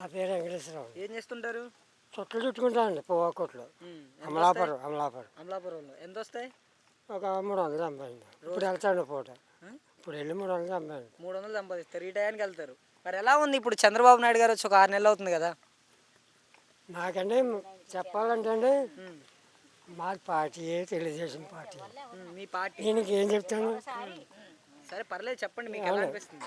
నా పేరు వెంకటేశ్వరరావు. ఏం చేస్తుంటారు? చుట్టలు చుట్టుకుంటానండి పువ్వు కొట్లు. ఎంత వస్తాయి? అమలాపురం అమలాపురంలో ఎంత వస్తాయి? ఒక 300 సంపాదింది. ఇప్పుడు వెళ్తాను పూట. ఇప్పుడు వెళ్ళి 300 సంపాదింది. 300 సంపాదిస్తారు. ఈ టయానికి వెళ్తారు. మరి ఎలా ఉంది ఇప్పుడు చంద్రబాబు నాయుడు గారు వచ్చి ఒక 6 నెలలు అవుతుంది కదా? నాకంటే చెప్పాలంటే అండి మా పార్టీయే తెలుగుదేశం పార్టీ. మీ పార్టీ దీనికి ఏం చెప్తాను? సరే పర్లేదు చెప్పండి, మీకు ఎలా అనిపిస్తుంది?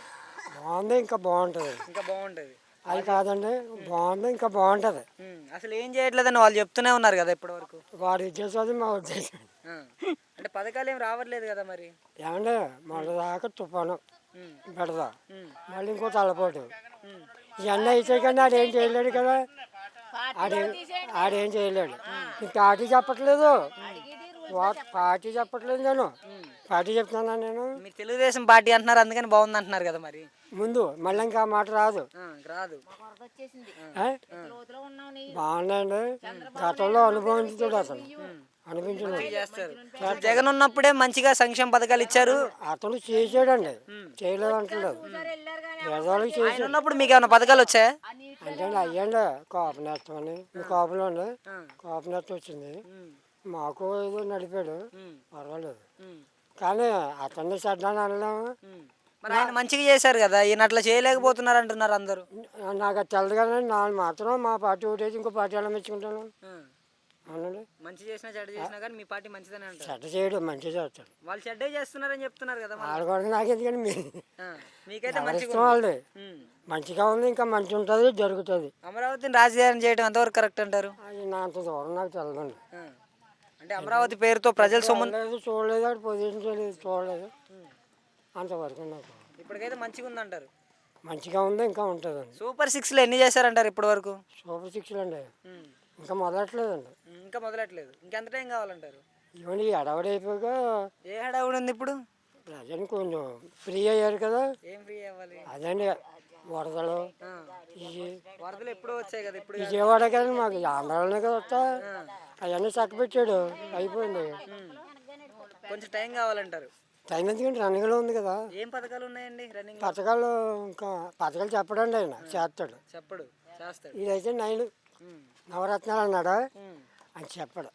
బాగుంది, ఇంకా బాగుంటుంది. ఇంకా బాగుంటుంది అది కాదండి, బాగుంది, ఇంకా బాగుంటుంది. అసలు ఏం చేయట్లేదని వాళ్ళు చెప్తూనే ఉన్నారు కదా ఇప్పటి వరకు. వాడి ఉద్దేశం మా ఉద్దేశం. అంటే పథకాలు ఏం రావట్లేదు కదా మరి. ఏమండి మొదటి దాకా తుఫాను పెడదా, మళ్ళీ ఇంకో తలపోటు, ఇవన్నీ అయితే కానీ ఆడేం చేయలేడు కదా. ఆడేం చేయలేడు. నీకు పార్టీ చెప్పట్లేదు, పార్టీ చెప్పట్లేదు. నేను పార్టీ చెప్తున్నా. నేను మీరు తెలుగుదేశం పార్టీ అంటున్నారు, అందుకని బాగుంది అంటున్నారు కదా మరి. ముందు మళ్ళీ ఇంకా మాట రాదు. బాగుందండి. గతంలో అనుభవించుతాడు అతను, చేస్తారు. జగన్ ఉన్నప్పుడే మంచిగా సంక్షేమ పథకాలు ఇచ్చారు. అతను చేసాడండి, చేయలేదు అంటలేదు. పేదవాళ్ళకి చేసాడు. ఉన్నప్పుడు మీకు ఏమైనా పథకాలు వచ్చాయా? అంటే అయ్యండి కోప నేస్తం అని, మీ కోపంలో అండి కోప నేస్తం వచ్చింది. మాకు ఏదో నడిపాడు, పర్వాలేదు. కానీ అతన్ని చెడ్డాన్ని అనలేము. మరి ఆయన మంచిగా చేశారు కదా, ఈయన అట్లా చేయలేకపోతున్నారు అంటున్నారు అందరూ. నాకు అది తెలదు కానీ నాకు మాత్రం మా పార్టీ ఓటేసి ఇంకో పార్టీ ఎలా మెచ్చుకుంటాను. అవునండి, మంచి చేసినా చెడ్డ చేసినా కానీ మీ పార్టీ మంచిదని అంటారు. చెడ్డ చేయడు, మంచిగా చేస్తాడు. వాళ్ళు చెడ్డే చేస్తున్నారని చెప్తున్నారు కదా. వాళ్ళు కూడా నాకు ఎందుకని మీకైతే మంచిగా వాళ్ళది మంచిగా ఉంది, ఇంకా మంచి ఉంటుంది, జరుగుతుంది. అమరావతిని రాజధాని చేయడం ఎంతవరకు కరెక్ట్ అంటారు? అది నా అంత దూరం నాకు తెలదండి. అంటే అమరావతి పేరుతో ప్రజల సొమ్ము చూడలేదు, అక్కడ పొజిషన్ చేయలేదు, చూడలేదు. అంతవరకు నాకు ఇప్పటికైతే మంచిగా ఉందంటారు. మంచిగా ఉంది, ఇంకా ఉంటుందండి. సూపర్ 6లో ఎన్ని చేశారంటారు ఇప్పటి వరకు? సూపర్ 6 అండి ఇంకా మొదలట్లేదండి. ఇంకా మొదలట్లేదు. ఇంకెంత టైం కావాలంటారు? ఇవన్నీ హడావుడి అయిపోయాక. ఏ హడావుడి ఉంది ఇప్పుడు? ప్రజలు కొంచెం ఫ్రీ అయ్యారు కదా. ఏం ఫ్రీ అవ్వాలి? అదండి వరదలు, వరదలు ఎప్పుడో వచ్చాయి కదా. ఇప్పుడు విజయవాడ కదా, మాకు ఆంధ్రాలోనే కదా వస్తా. అవన్నీ చక్కపెట్టాడు, అయిపోయింది. కొంచెం టైం కావాలంటారు. టైం ఎందుకంటే రన్నింగ్లో ఉంది కదా. ఏం పథకాలు ఉన్నాయండి రన్నింగ్? పథకాలు ఇంకా పథకాలు చెప్పడండి, ఆయన చేస్తాడు. చెప్పడు, చేస్తాడు. ఇదైతే 9 నవరత్నాలు అన్నాడా అని చెప్పడు.